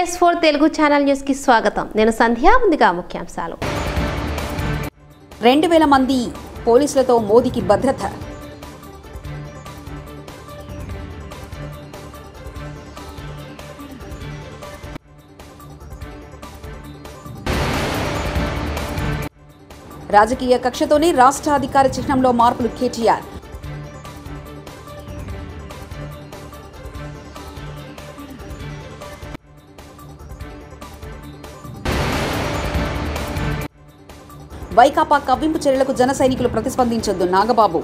PS4 Telugu channel news కి స్వాగతం. నేను సంధ్య. ముందుగా ముఖ్యాంశాలు. 2000 మంది పోలీసులతో మోదీకి భద్రత. రాజకీయ కక్షతోనే రాష్ట్ర అధికార చిహ్నంలో మార్పులు. కేటీఆర్ వైకాపా కవ్వింపు చర్యలకు జన సైనికులు ప్రతిస్పందించొద్దు. నాగబాబు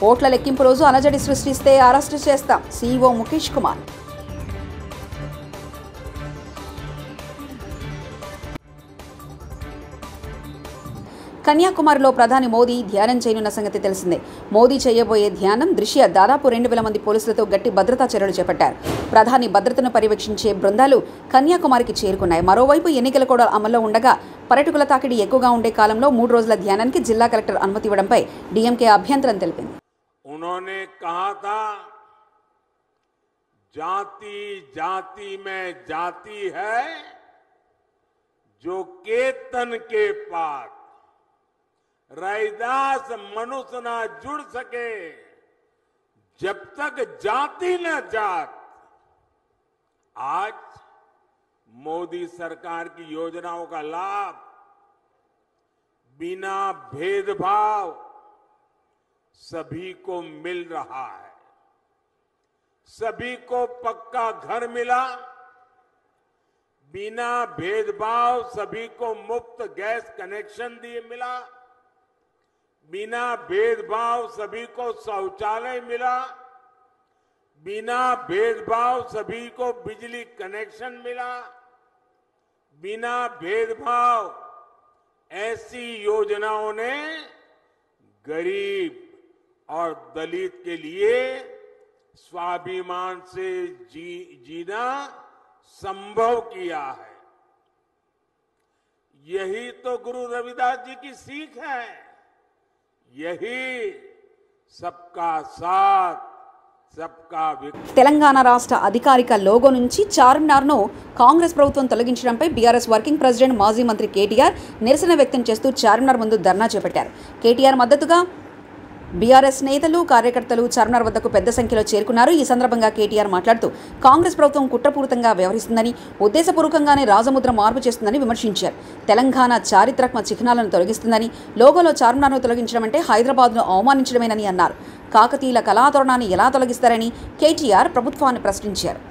ఓట్ల లెక్కింపు రోజు అలజడి సృష్టిస్తే అరెస్టు చేస్తాం. సీఈఓ ముఖేష్ కుమార్. కన్యాకుమారిలో ప్రధాని మోదీ ధ్యానం చేయనున్న సంగతి తెలిసిందే. మోదీ చేయబోయే ధ్యానం దృష్ట్యా దాదాపు 2000 మంది పోలీసులతో గట్టి భద్రతా చర్యలు చేపట్టారు. ప్రధాని భద్రతను పర్యవేక్షించే బృందాలు కన్యాకుమారికి చేరుకున్నాయి. మరోవైపు ఎన్నికల కూడా అమల్లో ఉండగా పర్యాటకుల తాకిడి ఎక్కువగా ఉండే కాలంలో 3 రోజుల ధ్యానానికి జిల్లా కలెక్టర్ అనుమతి ఇవ్వడంపై డీఎంకే అభ్యంతరం తెలిపింది. उन्होंने कहा था जाति जाति में जाति है जो केतन के पार रैदास मनुष्य न जुड़ सके जब तक जाति न जात। आज मोदी सरकार की योजनाओं का लाभ बिना भेदभाव सभी को मिल रहा है। सभी को पक्का घर मिला, बिना भेदभाव सभी को मुफ्त गैस कनेक्शन दिए मिला, बिना भेदभाव सभी को शौचालय मिला, बिना भेदभाव सभी को बिजली कनेक्शन मिला, बिना भेदभाव ऐसी योजनाओं ने गरीब और दलित के लिए स्वाभिमान से जीना संभव किया है। यही तो गुरु रविदास जी की सीख है। यही सबका साथ सबका विकास. తెలంగాణ రాష్ట్ర అధికారిక లోగో నుంచి చార్మినార్ను కాంగ్రెస్ ప్రభుత్వం తొలగించడంపై బీఆర్ఎస్ వర్కింగ్ ప్రెసిడెంట్ మాజీ మంత్రి కేటీఆర్ నిరసన వ్యక్తం చేస్తూ చార్మినార్ ముందు ధర్నా చేపట్టారు. కేటీఆర్ మద్దతుగా బీఆర్ఎస్ నేతలు కార్యకర్తలు చార్మినార్ వద్దకు పెద్ద సంఖ్యలో చేరుకున్నారు. ఈ సందర్భంగా కేటీఆర్ మాట్లాడుతూ కాంగ్రెస్ ప్రభుత్వం కుట్రపూరితంగా వ్యవహరిస్తుందని, ఉద్దేశపూర్వకంగానే రాజముద్ర మార్పు చేస్తుందని విమర్శించారు. తెలంగాణ చారిత్రక చిహ్నాలను తొలగిస్తుందని, లోగోలో చార్మినార్ను తొలగించడం అంటే హైదరాబాద్ను అవమానించడమేనని అన్నారు. కాకతీయుల కళాతోరణాన్ని ఎలా తొలగిస్తారని కేటీఆర్ ప్రభుత్వాన్ని ప్రశ్నించారు.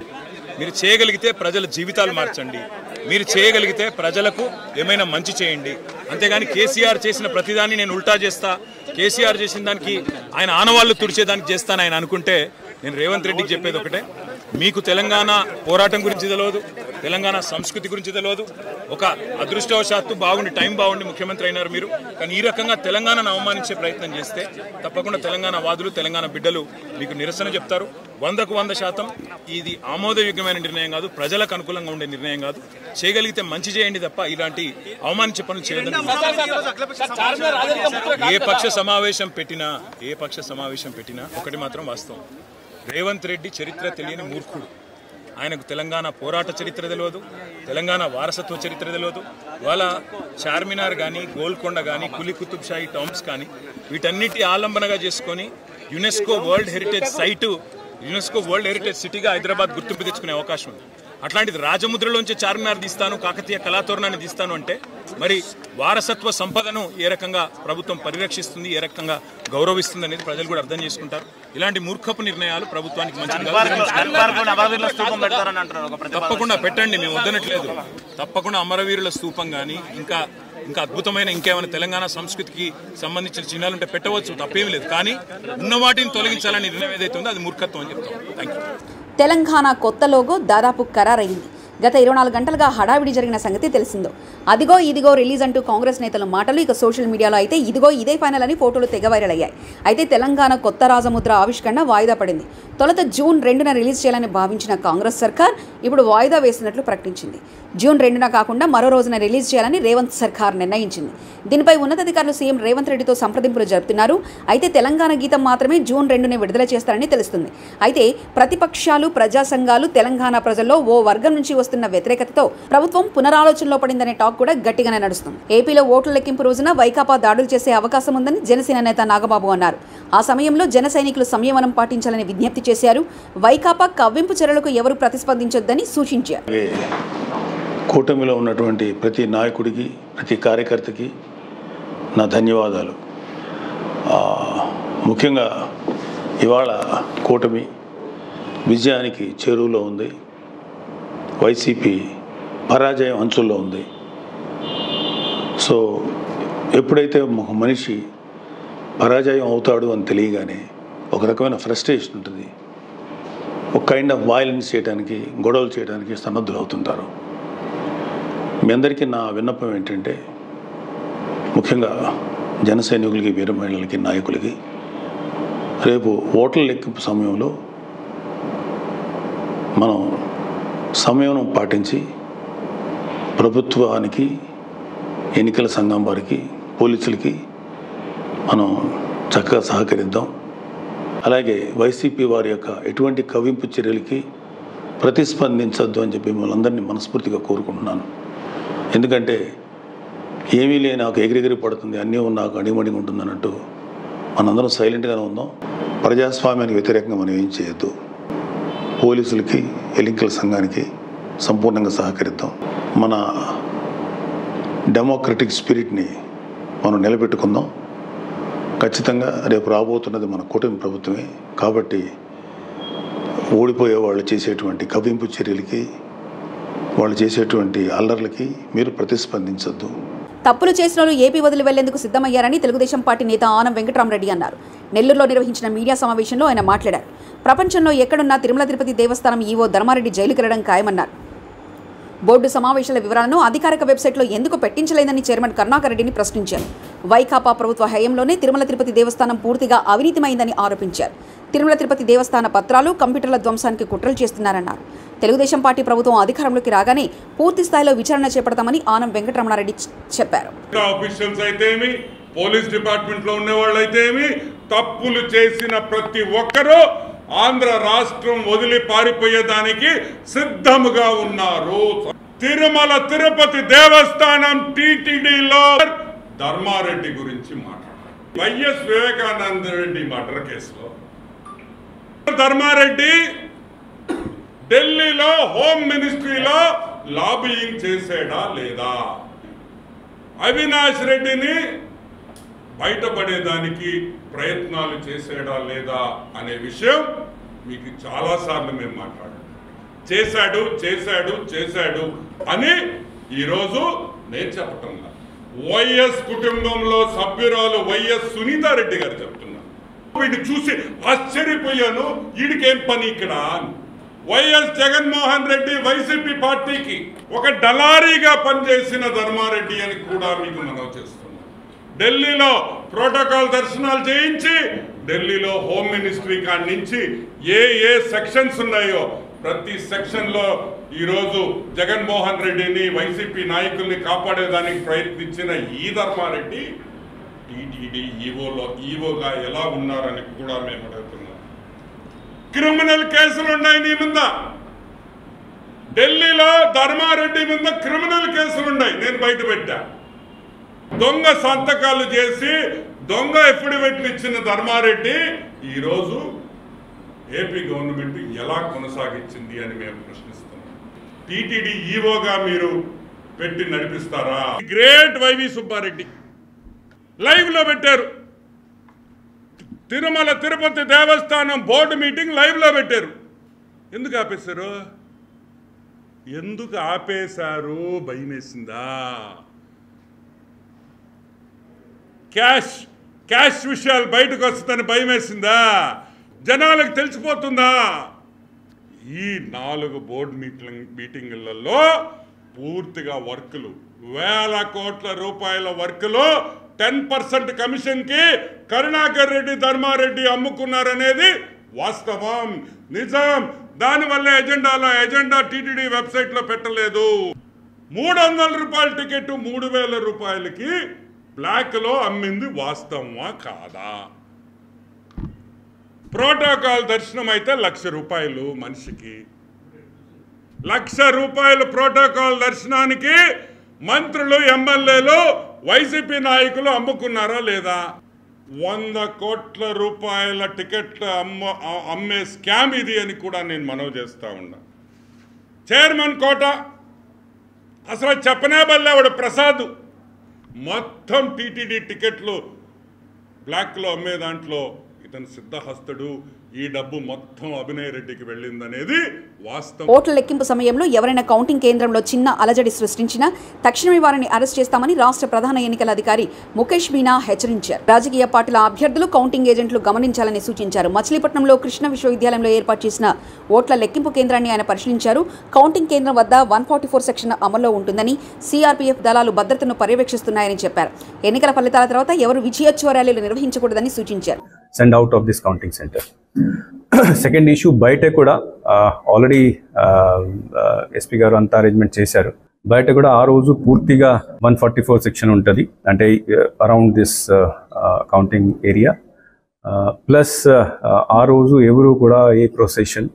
మీరు చేయగలిగితే ప్రజల జీవితాలు మార్చండి, మీరు చేయగలిగితే ప్రజలకు ఏమైనా మంచి చేయండి. అంతేగాని కేసీఆర్ చేసిన ప్రతిదాన్ని నేను ఉల్టా చేస్తా, కేసీఆర్ చేసిన దానికి ఆయన ఆనవాళ్లు తుడిచేదానికి చేస్తాను ఆయన అనుకుంటే, నేను రేవంత్ రెడ్డికి చెప్పేది ఒకటే, మీకు తెలంగాణ పోరాటం గురించి తెలియదు, తెలంగాణ సంస్కృతి గురించి తెలియదు. ఒక అదృష్టవశాత్తు టైం బాగుండి ముఖ్యమంత్రి అయినారు మీరు. కానీ ఈ రకంగా తెలంగాణను అవమానించే ప్రయత్నం చేస్తే తప్పకుండా తెలంగాణ వాదులు, తెలంగాణ బిడ్డలు మీకు నిరసన చెప్తారు. 100కు 100% ఇది ఆమోదయోగ్యమైన నిర్ణయం కాదు, ప్రజలకు అనుకూలంగా ఉండే నిర్ణయం కాదు. చేయగలిగితే మంచి చేయండి తప్ప ఇలాంటి అవమానించే పనులు చేయదండి. ఏ పక్ష సమావేశం పెట్టినా ఒకటి మాత్రం వాస్తవం, రేవంత్ రెడ్డి చరిత్ర తెలియని మూర్ఖుడు. ఆయనకు తెలంగాణ పోరాట చరిత్ర తెలియదు, తెలంగాణ వారసత్వ చరిత్ర తెలియదు. వాళ్ళ చార్మినార్ కానీ, గోల్కొండ కానీ, కులీ కుతుబ్ షాహీ టాంబ్స్ కానీ వీటన్నిటి ఆలంబనగా చేసుకొని యునెస్కో వరల్డ్ హెరిటేజ్ సిటీగా హైదరాబాద్ గుర్తింపు తెచ్చుకునే అవకాశం ఉంది. అట్లాంటిది రాజముద్రలోంచి చార్మినార్ తీస్తాను, కాకతీయ కళాతోరణాన్ని తీస్తాను అంటే మరి వారసత్వ సంపదను ఏ రకంగా ప్రభుత్వం పరిరక్షిస్తుంది, ఏ రకంగా గౌరవిస్తుంది అనేది ప్రజలు కూడా అర్థం చేసుకుంటారు. ఇలాంటి మూర్ఖపు నిర్ణయాలు ప్రభుత్వానికి మంచిది. తప్పకుండా పెట్టండి, మేము వద్దనట్లేదు. తప్పకుండా అమరవీరుల స్తూపం కానీ ఇంకా అద్భుతమైన ఇంకేమైనా తెలంగాణ సంస్కృతికి సంబంధించిన చిహ్నాలు ఉంటే పెట్టవచ్చు, తప్పేమీ లేదు. కానీ ఉన్న వాటిని తొలగించాలని నిర్ణయం ఏదైతే ఉందో అది మూర్ఖత్వం అని చెప్తాం. Thank you. తెలంగాణ కొత్త లోగో దాదాపు ఖరారైంది. గత 24 గంటలుగా హడావిడి జరిగిన సంగతి తెలిసిందో. అదిగో ఇదిగో రిలీజ్ అంటూ కాంగ్రెస్ నేతల మాటలు ఇక సోషల్ మీడియాలో అయితే ఇదిగో ఇదే ఫైనల్ అని ఫోటోలు తెగ వైరల్ అయ్యాయి. అయితే తెలంగాణ కొత్త రాజముద్ర ఆవిష్కరణ వాయిదా పడింది. తొలుత జూన్ 2న రిలీజ్ చేయాలని భావించిన కాంగ్రెస్ సర్కార్ ఇప్పుడు వాయిదా వేసినట్లు ప్రకటించింది. జూన్ 2న కాకుండా మరో రోజున రిలీజ్ చేయాలని రేవంత్ సర్కార్ నిర్ణయించింది. దీనిపై ఉన్నతాధికారులు సీఎం రేవంత్ రెడ్డితో సంప్రదింపులు జరుపుతున్నారు. అయితే తెలంగాణ గీతం మాత్రమే జూన్ 2నే విడుదల చేస్తారని తెలుస్తుంది. అయితే ప్రతిపక్షాలు, ప్రజా సంఘాలు, తెలంగాణ ప్రజల్లో ఓ వర్గం నుంచి వస్తున్న వ్యతిరేకతతో ప్రభుత్వం పునరాలోచనలో పడిందనే టాక్ కూడా గట్టిగానే నడుస్తుంది. ఏపీలో ఓట్ల లెక్కింపు రోజున వైకాపా దాడులు చేసే అవకాశం ఉందని జనసేన నేత నాగబాబు అన్నారు. ఆ సమయంలో జన సైనికులు సంయమనం పాటించాలని విజ్ఞప్తి చేశారు. వైకాపా కవ్వింపు చర్యలకు ఎవరు ప్రతిస్పందించొద్దని సూచించారు. కూటమిలో ఉన్నటువంటి ప్రతి నాయకుడికి, ప్రతి కార్యకర్తకి నా ధన్యవాదాలు. ముఖ్యంగా ఇవాళ కూటమి విజయానికి చేరువలో ఉంది. వైసీపీ పరాజయం అంచుల్లో ఉంది. సో ఎప్పుడైతే ఒక మనిషి పరాజయం అవుతాడు అని తెలియగానే ఒక రకమైన ఫ్రస్ట్రేషన్ ఉంటుంది. ఒక కైండ్ ఆఫ్ వైలెన్స్ చేయడానికి, గొడవలు చేయడానికి సన్నద్ధులు అవుతుంటారు. మీ అందరికీ నా విన్నపం ఏంటంటే, ముఖ్యంగా జన సైనికులకి, వీర మహిళలకి, నాయకులకి రేపు ఓట్ల లెక్కింపు సమయంలో మనం సంయమనం పాటించి ప్రభుత్వానికి, ఎన్నికల సంఘం వారికి, పోలీసులకి మనం చక్కగా సహకరిద్దాం. అలాగే వైసీపీ వారి యొక్క ఎటువంటి కవ్వింపు చర్యలకి ప్రతిస్పందించద్దు అని చెప్పి మిమ్మల్ని అందరినీ మనస్ఫూర్తిగా కోరుకుంటున్నాను. ఎందుకంటే ఏమీ లేని నాకు ఎగిరెగిరి పడుతుంది, అన్నీ నాకు అడిమడిగా ఉంటుంది అన్నట్టు మనందరం సైలెంట్గానే ఉందాం. ప్రజాస్వామ్యానికి వ్యతిరేకంగా మనం ఏం చేయొద్దు. పోలీసులకి, ఎన్నికల సంఘానికి సంపూర్ణంగా సహకరిద్దాం. మన డెమోక్రటిక్ స్పిరిట్ని మనం నిలబెట్టుకుందాం. ఖచ్చితంగా రేపు రాబోతున్నది మన కూటమి ప్రభుత్వమే. కాబట్టి ఓడిపోయే వాళ్ళు చేసేటువంటి కవ్వింపు చర్యలకి, వాళ్ళు చేసేటువంటి అల్లర్లకి మీరు ప్రతిస్పందించొద్దు. తప్పులు చేసిన వాళ్ళు ఏపీ వదిలి వెళ్లేందుకు సిద్ధమయ్యారని తెలుగుదేశం పార్టీ నేత ఆనం వెంకటరామరెడ్డి అన్నారు. నెల్లూరులో నిర్వహించిన మీడియా సమావేశంలో ఆయన మాట్లాడారు. ప్రపంచంలో ఎక్కడున్నా తిరుమల తిరుపతి దేవస్థానం ఈవో ధర్మారెడ్డి జైలుకి వెళ్లడం ఖాయమన్నారు. బోర్డు సమావేశాల వివరాలను అధికారిక వెబ్సైట్లో ఎందుకు పెట్టించలేదని చైర్మన్ కరుణాకర్ రెడ్డిని ప్రశ్నించారు. వైకాపా ప్రభుత్వ హయాంలోనే తిరుమల తిరుపతి దేవస్థానం పూర్తిగా అవినీతిమైందని ఆరోపించారు. తిరుమల తిరుపతి దేవస్థాన పత్రాలు, కంప్యూటర్ల ధ్వంసానికి కుట్రలు చేస్తున్నారన్నారు. తెలుగుదేశం పార్టీ ప్రభుత్వం అధికారంలోకి రాగానే పూర్తి స్థాయిలో విచారణ చేపడతామని ఆనం వెంకటరమణారెడ్డి చెప్పారు. పోలీస్ డిపార్ట్మెంట్ లో ఉన్న వాళ్ళైతేమి, తప్పులు చేసిన ప్రతి ఒక్కరూ ఆంధ్ర రాష్ట్రం వదిలి పారిపోయేదానికి సిద్ధముగా ఉన్నారు. తిరుమల తిరుపతి దేవస్థానం టీటీడీలో ధర్మారెడ్డి గురించి మాట్లాడారు. వైఎస్ వివేకానంద రెడ్డి మర్డర్ కేసులో ధర్మారెడ్డి ఢిల్లీలో హోమ్ మినిస్ట్రీలో లాబియింగ్ చేసాడా లేదా, అవినాష్ రెడ్డిని బయటపడేదానికి ప్రయత్నాలు చేసాడా లేదా అనే విషయం మీకు చాలాసార్లు మేము మాట్లాడాం. చేశాడు చేశాడు చేశాడు అని ఈరోజు నేను చెప్పటం లేదు. వైఎస్ కుటుంబంలో సభ్యురాలు వైఎస్ సునీతారెడ్డి గారు చెప్తున్నారు. వీడిని చూసి ఆశ్చర్యపోయాను, వీడికేం పని ఇక్కడ. వైఎస్ జగన్మోహన్ రెడ్డి వైసీపీ పార్టీకి ఒక డలారీగా పనిచేసిన ధర్మారెడ్డి అని కూడా మీకు మనం చేస్తున్నాం. ఢిల్లీలో ప్రోటోకాల్ దర్శనాలు చేయించి, ఢిల్లీలో హోమ్ మినిస్ట్రీ కాడి నుంచి ఏ సెక్షన్స్ ఉన్నాయో ప్రతి సెక్షన్లో ఈరోజు జగన్మోహన్ రెడ్డిని, వైసీపీ నాయకుల్ని కాపాడేదానికి ప్రయత్నించిన ఈ ధర్మారెడ్డి టీటీడీ ఈవోగా ఎలా ఉన్నారని కూడా మేము అడుగుతున్నాం. క్రిమినల్ కేసులు ఉన్నాయి నీ మీద. ఢిల్లీలో ధర్మారెడ్డి మీద క్రిమినల్ కేసులు ఉన్నాయి, నేను బయట పెట్టా. దొంగ సంతకాలు చేసి దొంగ ఎఫిడవిట్లు ఇచ్చిన ధర్మారెడ్డి ఈరోజు ఏపీ గవర్నమెంట్ ఎలా కొనసాగించింది అని మేము ప్రశ్నిస్తున్నాం. టీటీడీ ఈవోగా మీరు పెట్టి నడిపిస్తారా? గ్రేట్ వైవి సుబ్బారెడ్డి లైవ్ లో పెట్టారు. తిరుమల తిరుపతి దేవస్థానం బోర్డు మీటింగ్ లైవ్ లో పెట్టారు. ఎందుకు ఆపేశారు? ఎందుకు ఆపేశారు? భయమేసిందా? క్యాష్ విషయాలు బయటకు వస్తుందని భయం వేసిందా? జనాలకు తెలిసిపోతుందా? ఈ 4 బోర్డు మీటింగులలో పూర్తిగా వర్కులు, వేల కోట్ల రూపాయల వర్కులు 10% కమిషన్కి కరుణాకర్ రెడ్డి, ధర్మారెడ్డి అమ్ముకున్నారనేది వాస్తవం, నిజం. దానివల్ల ఎజెండా టీటీడీ వెబ్సైట్లో పెట్టలేదు. 300 రూపాయల టికెట్ 3000 రూపాయలకి బ్లాక్లో అమ్మింది వాస్తవమా కాదా? ప్రోటోకాల్ దర్శనం అయితే 1,00,000 రూపాయలు మనిషికి. 1,00,000 రూపాయలు ప్రోటోకాల్ దర్శనానికి మంత్రులు, ఎమ్మెల్యేలు, వైసీపీ నాయకులు అమ్ముకున్నారా లేదా? 100 కోట్ల రూపాయల టికెట్లు అమ్మే స్కామ్ ఇది అని కూడా నేను మనవి చేస్తా ఉన్నా. చైర్మన్ కోట అసలు చెప్పనే బల్లేవాడు ప్రసాద్ మొత్తం టీటీడీ టికెట్లు బ్లాక్లో అమ్మే దాంట్లో ఇతను సిద్ధహస్తుడు. ఈ డబ్బు మొత్తం అభినయ్ రెడ్డికి వెళ్ళిందనేది వాస్తవం. ఓట్ల లెక్కింపు సమయంలో ఎవరైనా కౌంటింగ్ కేంద్రంలో చిన్న అలజడి సృష్టించినా తక్షణమే వారిని అరెస్ట్ చేస్తామని రాష్ట్ర ప్రధాన ఎన్నికల అధికారి ముఖేష్ మీనా హెచ్చరించారు. రాజకీయ పార్టీల అభ్యర్థులు, కౌంటింగ్ ఏజెంట్లు గమనించాలని సూచించారు. మచిలీపట్నంలో కృష్ణ విశ్వవిద్యాలయంలో ఏర్పాటు చేసిన ఓట్ల లెక్కింపు కేంద్రాన్ని ఆయన పరిశీలించారు. కౌంటింగ్ కేంద్రం వద్ద 144 సెక్షన్ అమల్లో ఉంటుందని, సిఆర్పీఎఫ్ దళాలు భద్రతను పర్యవేక్షిస్తున్నాయని చెప్పారు. ఎన్నికల ఫలితాల తర్వాత ఎవరు విజయోత్సవ ర్యాలీలు నిర్వహించకూడదని సూచించారు. Send out of this counting center. Second issue, బయట కూడా ఆల్రెడీ ఎస్పీ గారు అంతా అరేంజ్మెంట్ చేశారు. బయట కూడా ఆ రోజు పూర్తిగా 144 సెక్షన్ ఉంటుంది, అంటే around this counting area. Plus ఆ రోజు ఎవరు కూడా ఏ ప్రొసెషన్,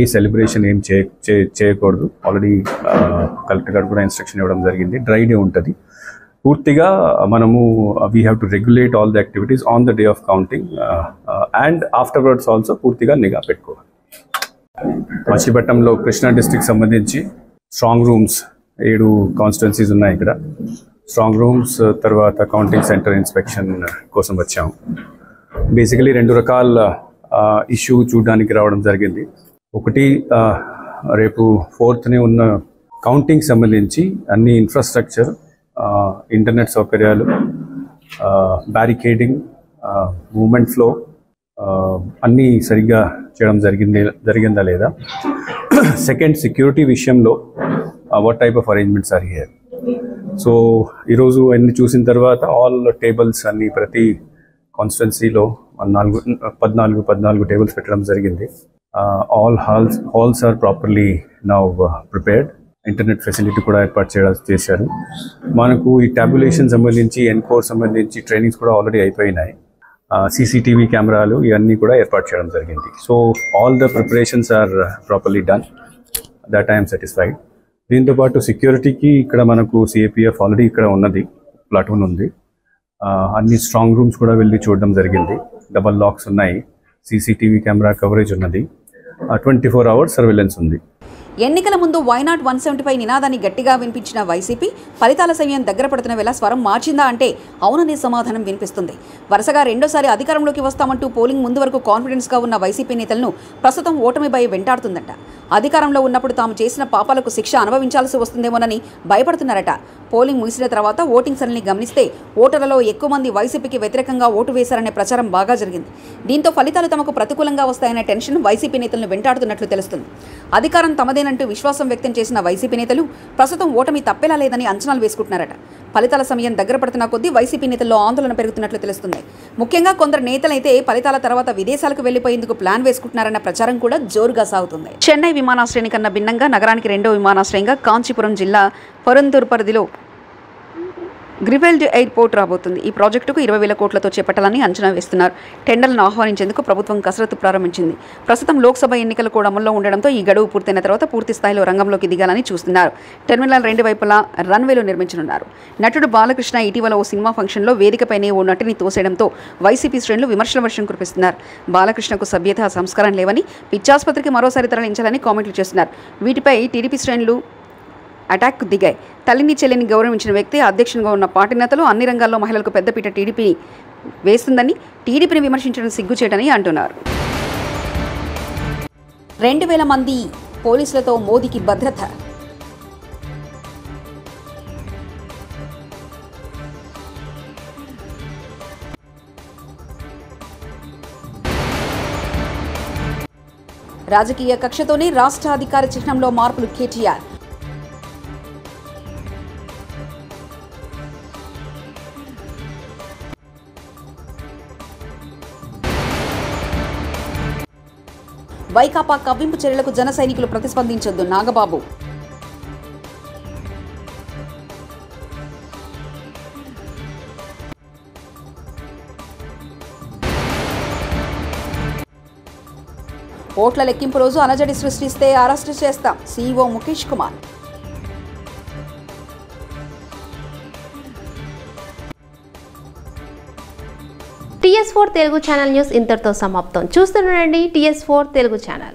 ఏ సెలబ్రేషన్ ఏం చేయకూడదు. ఆల్రెడీ కలెక్టర్ గారు కూడా ఇన్స్ట్రక్షన్ ఇవ్వడం జరిగింది. డ్రై డే ఉంటుంది. పూర్తిగా మనము we have to regulate all the activities on the day of counting and afterwards also పూర్తిగా నిఘా పెట్టుకోవాలి. మచిలీపట్నంలో కృష్ణా డిస్ట్రిక్ట్ సంబంధించి స్ట్రాంగ్ రూమ్స్ 7 కాన్స్టిట్యున్సీస్ ఉన్నాయి. ఇక్కడ స్ట్రాంగ్ రూమ్స్ తర్వాత కౌంటింగ్ సెంటర్ ఇన్స్పెక్షన్ కోసం వచ్చాము. బేసికలీ 2 రకాల ఇష్యూ చూడడానికి రావడం జరిగింది. ఒకటి, రేపు 4th ఉన్న కౌంటింగ్ సంబంధించి అన్ని ఇన్ఫ్రాస్ట్రక్చర్, ఇంటర్నెట్ సౌకర్యాలు, బ్యారికేడింగ్, మూమెంట్ ఫ్లో అన్నీ సరిగ్గా చేయడం జరిగిందా లేదా. సెకండ్, సెక్యూరిటీ విషయంలో what type of arrangements are here. So ఈరోజు అన్ని చూసిన తర్వాత ఆల్ టేబుల్స్ అన్ని ప్రతి కాన్స్టిట్యున్సీలో 14 టేబుల్స్ పెట్టడం జరిగింది. All halls are properly now prepared. Internet facility కూడా ఏర్పాటు చేశారు. మనకు ఈ టాబ్యులేషన్ సంబంధించి, ఎన్కోర్ సంబంధించి ట్రైనింగ్స్ కూడా ఆల్రెడీ అయిపోయినాయి. సీసీటీవీ కెమెరాలు ఇవన్నీ కూడా ఏర్పాటు చేయడం జరిగింది. So all the preparations are properly done. That I'm satisfied. దీంతోపాటు సెక్యూరిటీకి ఇక్కడ మనకు సిఏపిఎఫ్ ఆల్రెడీ ఇక్కడ ఉన్నది, ప్లాటూన్ ఉంది. అన్ని స్ట్రాంగ్ రూమ్స్ కూడా వెళ్ళి చూడడం జరిగింది. డబల్ లాక్స్ ఉన్నాయి, సీసీటీవీ కెమెరా కవరేజ్ ఉన్నది, 24 hours సర్వేలెన్స్ ఉంది. ఎన్నికల ముందు వైనాట్ 175 నినాదాన్ని గట్టిగా వినిపించిన వైసీపీ ఫలితాల సమయం దగ్గర పడుతున్న వేళ స్వరం మార్చిందా అంటే అవుననే సమాధానం వినిపిస్తుంది. వరుసగా రెండోసారి అధికారంలోకి వస్తామంటూ పోలింగ్ ముందు వరకు కాన్ఫిడెన్స్గా ఉన్న వైసీపీ నేతలను ప్రస్తుతం ఓటమి భయం వెంటాడుతుందట. అధికారంలో ఉన్నప్పుడు తాము చేసిన పాపాలకు శిక్ష అనుభవించాల్సి వస్తుందేమోనని భయపడుతున్నారట. పోలింగ్ ముగిసిన తర్వాత ఓటింగ్ సరళిని గమనిస్తే ఓటర్లలో ఎక్కువ మంది వైసీపీకి వ్యతిరేకంగా ఓటు వేశారనే ప్రచారం బాగా జరిగింది. దీంతో ఫలితాలు తమకు ప్రతికూలంగా వస్తాయనే టెన్షన్ వైసీపీ నేతలను వెంటాడుతున్నట్లు తెలుస్తుంది. అధికారం తమదేనంటూ విశ్వాసం వ్యక్తం చేసిన వైసీపీ నేతలు ప్రస్తుతం ఓటమి తప్పేలా లేదని అంచనాలు వేసుకుంటున్నారట. ఫలితాల సమయం దగ్గర పడుతున్న కొద్దీ వైసీపీ నేతల్లో ఆందోళన పెరుగుతున్నట్లు తెలుస్తుంది. ముఖ్యంగా కొందరు నేతలైతే ఫలితాల తర్వాత విదేశాలకు వెళ్లిపోయేందుకు ప్లాన్ వేసుకుంటున్నారన్న ప్రచారం కూడా జోరుగా సాగుతుంది. చెన్నై విమానాశ్రయాని కన్నా భిన్నంగా నగరానికి 2వ విమానాశ్రయంగా కాంచీపురం జిల్లా పరందూర్ పరిధిలో గ్రివెల్డ్ ఎయిర్పోర్ట్ రాబోతుంది. ఈ ప్రాజెక్టుకు 20,000 కోట్లతో చేపట్టాలని అంచనా వేస్తున్నారు. టెండర్లను ఆహ్వానించేందుకు ప్రభుత్వం కసరత్తు ప్రారంభించింది. ప్రస్తుతం లోక్సభ ఎన్నికలు కూడా అమల్లో ఉండడంతో ఈ గడువు పూర్తయిన తర్వాత పూర్తి స్థాయిలో రంగంలోకి దిగాలని చూస్తున్నారు. టెర్మినల్ 2 వైపులా రన్వేలు నిర్మించనున్నారు. నటుడు బాలకృష్ణ ఇటీవల ఓ సినిమా ఫంక్షన్లో వేదికపైనే ఓ నటిని తోసేయడంతో వైసీపీ శ్రేణులు విమర్శల వర్షం కురిపిస్తున్నారు. బాలకృష్ణకు సభ్యత, సంస్కారం లేవని, పిచ్చాసుపత్రికి మరోసారి తరలించాలని కామెంట్లు చేస్తున్నారు. వీటిపై టీడీపీ శ్రేణులు అటాక్ దిగాయి. తల్లిని చెల్లిని గౌరవించిన వ్యక్తి అధ్యక్షునిగా ఉన్న పార్టీ నేతలు అన్ని రంగాల్లో మహిళలకు పెద్దపీట టీడీపీ వేస్తుందని, టీడీపీని విమర్శించడం సిగ్గుచేటని అంటున్నారు. 2,000 మంది పోలీసులతో మోదీకి భద్రత. రాజకీయ కక్షతోనే రాష్ట్ర అధికార చిహ్నంలో మార్పులు కేటీఆర్. వైకాపా కవ్వింపు చర్యలకు జన సైనికులు ప్రతిస్పందించొద్దు నాగబాబు. ఓట్ల లెక్కింపు రోజు అలజడి సృష్టిస్తే అరెస్టు చేస్తాం CEO Mukesh Kumar. TS4 Telugu channel news ఇంతటితో సమాప్తం. చూస్తుండండి TS4 తెలుగు ఛానల్.